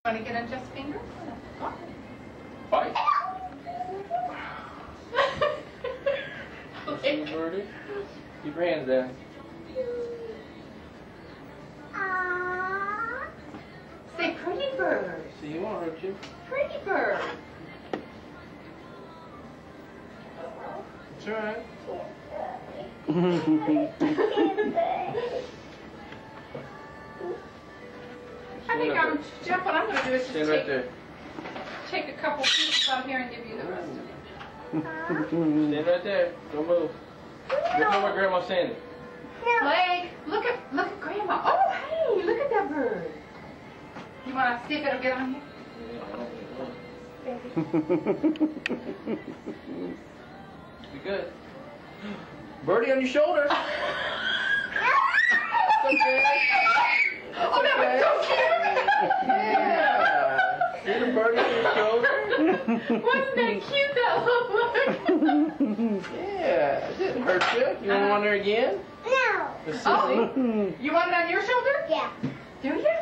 Want to get on Jeff's finger? Bite. Like, Birdie. Keep your hands down. say pretty bird. See, you won't hurt you. Pretty bird. It's alright. I think Jeff, what I'm going to do is just Stand right there. take a couple pieces out here and give you the rest of it. Stand right there. Don't move. Look at where Grandma's standing. Blake, look at Grandma. Oh, hey, look at that bird. You want to see if it'll get on here? Be good. Birdie on your shoulder. Okay. Oh, that was so cute. Yeah. See the birdie on your shoulder? Wasn't that cute, that little look? Yeah. It didn't hurt you. You want one there again? No. The sissy? Oh, you want it on your shoulder? Yeah. Do you?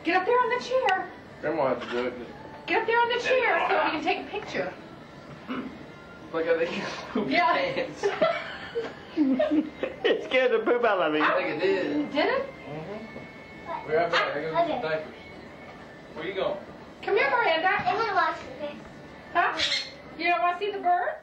Get up there on the chair. Grandma has to do it. Get up there on the chair so we can take a picture. Look how they can poop your pants. It scared the poop out of me. I think it did. Did it? Mm-hmm. We're right back. I gotta get some diapers. Where you going? Come here, Miranda. I'm gonna watch this. Huh? You don't want to see the bird?